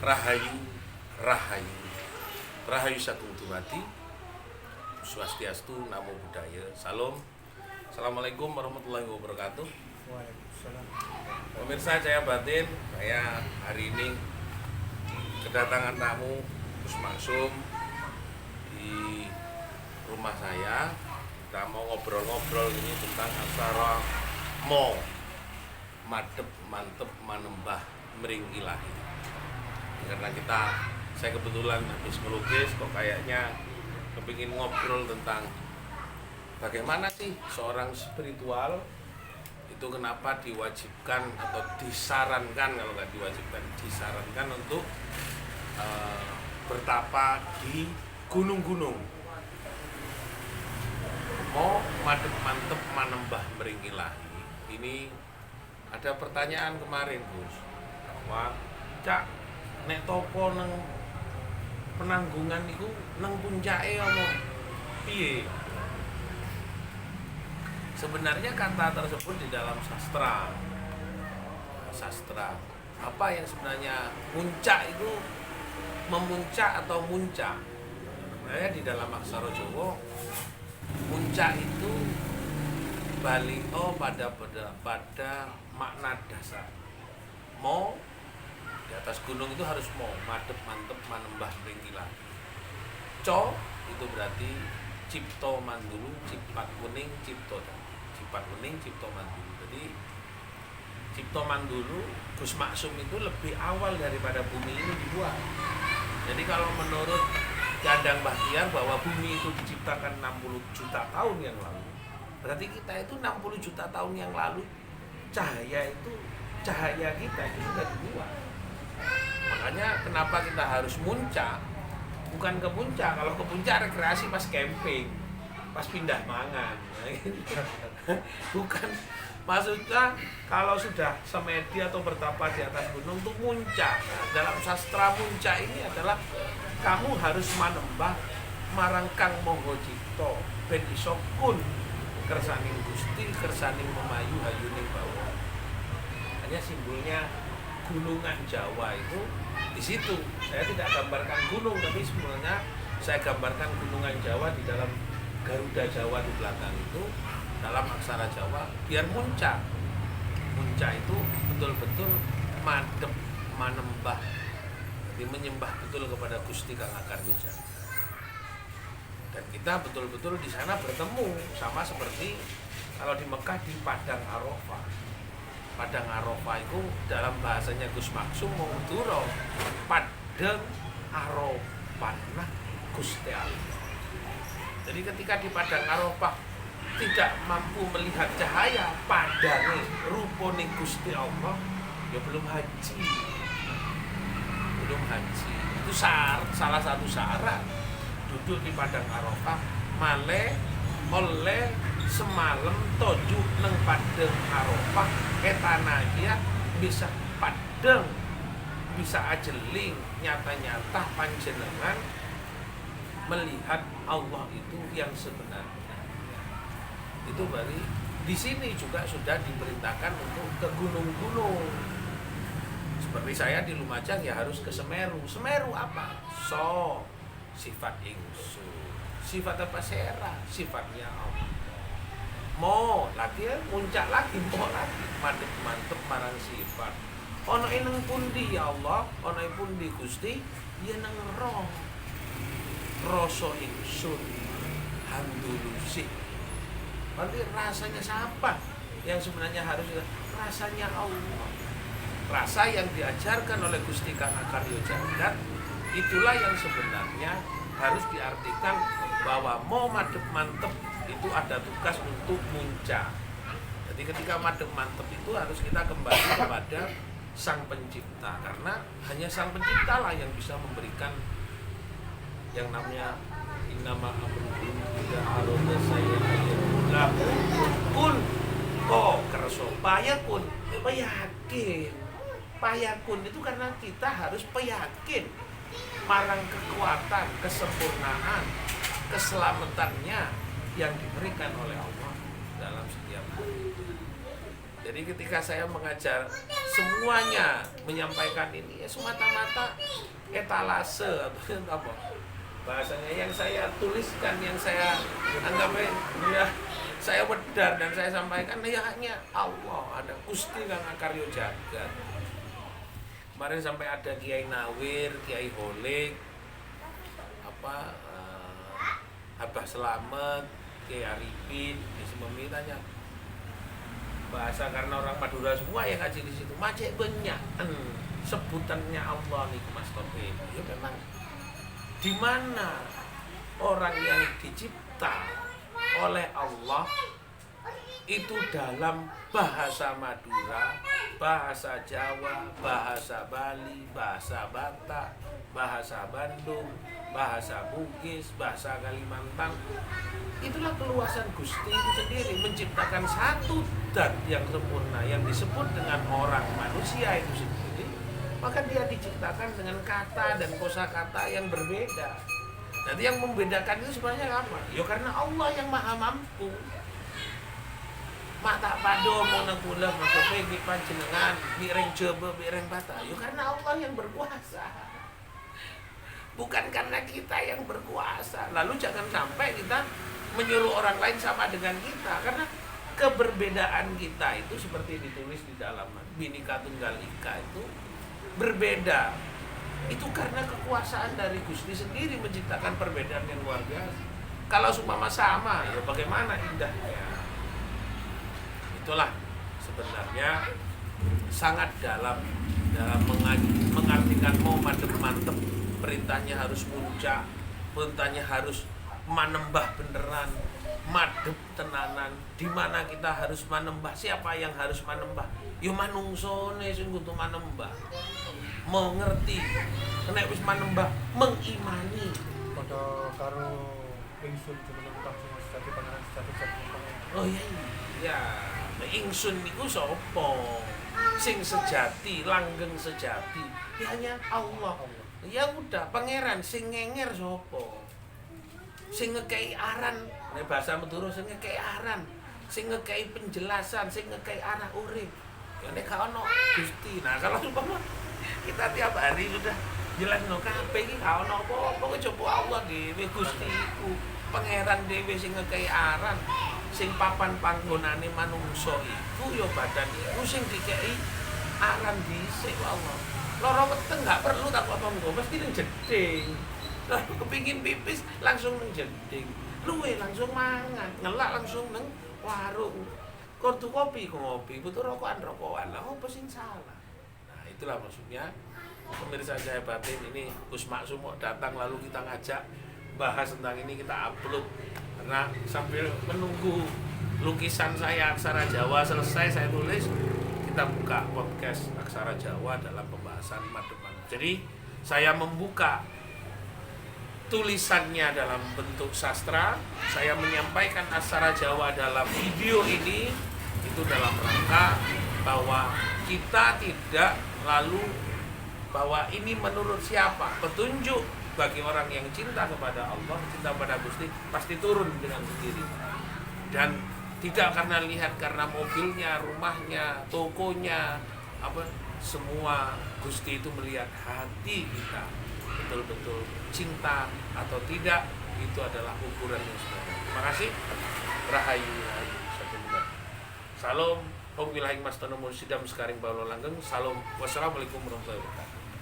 Rahayu, Rahayu, Rahayu Sagung Dumadi, Swastiastu, Namo Buddhaya, Salam. Assalamualaikum warahmatullahi wabarakatuh. Waalaikumsalam. Pemirsa Cahaya Batin, saya hari ini kedatangan tamu Gus Maksum di rumah saya. Kita mau ngobrol-ngobrol ini tentang aksara mo, madep, mantep, manembah, mering ilahi. Karena saya kebetulan habis ngelukis, kok kayaknya kepingin ngobrol tentang bagaimana sih seorang spiritual itu kenapa diwajibkan atau disarankan, kalau nggak diwajibkan, disarankan untuk bertapa di gunung-gunung. Mau madep mantep manembah mering ilahi. Ini ada pertanyaan kemarin, Gus. Wah, Cak, nek topo nang penanggungan itu nang puncake apa piye? Sebenarnya kata tersebut di dalam sastra apa yang sebenarnya puncak itu, memuncak atau muncak. Sebenarnya di dalam aksara Jawa puncak itu pada makna dasar. Mau di atas gunung itu harus mau, madep mantep manembah mring ilahi. Co itu berarti cipto mandulu, cipat kuning, cipto mandulu. Jadi cipto mandulu Gus Maksum itu lebih awal daripada bumi ini dibuat. Jadi kalau menurut Gandang Bahtiar bahwa bumi itu diciptakan 60 juta tahun yang lalu, berarti kita itu 60 juta tahun yang lalu cahaya kita itu sudah dibuat. Makanya kenapa kita harus muncak, bukan ke puncak. Kalau ke puncak rekreasi pas camping, pas pindah mangan. Bukan, maksudnya kalau sudah semedi atau bertapa di atas gunung itu muncak. Dalam sastra muncak ini adalah kamu harus manembah marang Kang Monggo Cipto ben iso kun kersaning Gusti, kersaning memayu hayuning bawa. Hanya simbolnya gunungan Jawa itu di situ. Saya tidak gambarkan gunung, tapi sebenarnya saya gambarkan gunungan Jawa di dalam Garuda Jawa di belakang itu, dalam aksara Jawa biar muncak. Muncak itu betul-betul madep manembah, jadi menyembah betul kepada Gusti Kang Akarya Jagad. Dan kita betul-betul di sana bertemu, sama seperti kalau di Mekah di Padang Arafah. Padang Arafah itu dalam bahasanya Gus Maksum menguturo Padang Arafah Gusti Allah. Jadi ketika di Padang Arafah tidak mampu melihat cahaya padange rupane Gusti Allah, ya belum haji. Itu salah satu syarat duduk di Padang Arafah, male oleh semalam toju neng Padang Arafah etanaya bisa padeng, bisa ajeling nyata-nyata panjenengan melihat Allah itu yang sebenarnya. Itu berarti di sini juga sudah diperintahkan untuk ke gunung-gunung. Seperti saya di Lumajang ya harus ke Semeru. Semeru apa? Sifat ingsun. Sifat apa sera? Sifatnya Allah. Mo lagi ya, muncak lagi, mo lagi, madep mantep marang sifat. Ono nang pundi ya Allah, ono pundi Gusti, ya nang roh. Rasa ingsun handulusi. Berarti rasanya siapa yang sebenarnya harus rasanya Allah. Rasa yang diajarkan oleh Gusti Kang Akarya Jagad, itulah yang sebenarnya harus diartikan bahwa mau madep mantep itu ada tugas untuk muncak. Jadi ketika madep mantep itu harus kita kembali kepada Sang Pencipta, karena hanya Sang Pencipta lah yang bisa memberikan yang namanya innama amruhu idza arada sayyi'an kun kerso payakun. Payakun itu karena kita harus peyakin marang kekuatan, kesempurnaan, keselamatannya yang diberikan oleh Allah dalam setiap hari. Jadi ketika saya mengajar semuanya menyampaikan ini ya semata-mata etalase atau apa bahasanya yang saya tuliskan, yang saya anggap ya saya wedar dan saya sampaikan ya hanya Allah, ada Gusti Kang Akaryo Jagat. Kemarin sampai ada Kiai Nawir, Kiai Holik, Abah Selamet, Kiai Arifin, tanya bahasa karena orang Madura semua yang ngaji di situ macet banyak sebutannya Allah nih Mas Topi. Ya memang di mana orang yang dicipta oleh Allah itu dalam bahasa Madura, bahasa Jawa, bahasa Bali, bahasa Batak, bahasa Bandung, bahasa Bugis, bahasa Kalimantan. Itulah keluasan Gusti itu sendiri menciptakan satu zat yang sempurna yang disebut dengan orang manusia itu sendiri. Maka dia diciptakan dengan kata dan kosakata yang berbeda. Jadi yang membedakan itu sebenarnya apa? Ya karena Allah yang maha mampu. Mak tak pado mau nang kula maksudnya di panjenengan mireng Jawa mireng Batak. Ya karena Allah yang berkuasa. Bukan karena kita yang berkuasa. Lalu jangan sampai kita menyuruh orang lain sama dengan kita, karena keberbedaan kita itu seperti ditulis di dalam Bhinneka Tunggal Ika itu berbeda. Itu karena kekuasaan dari Gusti sendiri menciptakan perbedaan yang luar biasa. Kalau seumpama sama, ya bagaimana indahnya. Itulah sebenarnya sangat dalam mengartikan mau mantep, perintahnya harus puncak, perintahnya harus manembah beneran, madep tenanan. Di mana kita harus manembah? Siapa yang harus manembah? Yo manungsone sing kudu manembah. Mengerti, nek wis manembah mengimani. Padha karo ingsun jeneng kang sejati pangeran sejati pangeran. Oh iya. Ingsun niku sapa? Sing sejati, langgeng sejati. Ya hanya Allah. Ya udah, pangeran sing ngenger sapa? Sing ngekei aran, nek bahasa Madura sing ngekei aran, sing ngekei penjelasan, sing ngekei arah urip. Ya nek gak ono Gusti. Nah, kalau umpama kita tiap hari sudah jelasno kabeh iki gak ono apa-apa, coba Allah dhewe Gusti iku, pangeran dhewe sing ngekei aran, sing papan panggonane manungsa iku ya badan iku sing dikei aran dhisik Allah. Lara weteng gak perlu tak apa-apa, mesti ning jeding. Lalu kepingin pipis langsung neng jeding, luwe langsung mangan, ngelak langsung neng warung. Kortu kopi ngopi, butuh rokokan lah, apa sing salah? Nah itulah maksudnya pemirsa saya batin ini Gus Maksum datang lalu kita ngajak bahas tentang ini, kita upload karena sambil menunggu lukisan saya Aksara Jawa selesai saya tulis, kita buka podcast Aksara Jawa dalam pembahasan Mademan. Jadi saya membuka tulisannya dalam bentuk sastra, saya menyampaikan aksara Jawa dalam video ini itu dalam rangka bahwa kita tidak lalu bahwa ini menurut siapa, petunjuk bagi orang yang cinta kepada Allah, cinta pada Gusti pasti turun dengan sendiri, dan tidak karena lihat karena mobilnya, rumahnya, tokonya, apa semua. Gusti itu melihat hati kita betul-betul cinta atau tidak, itu adalah ukuran yang sebenarnya. Terima kasih. Rahayu, Salam. Om wilayah Mas Tono Sidam Sekaring Baulo Langgeng. Salam. Wassalamualaikum warahmatullahi wabarakatuh.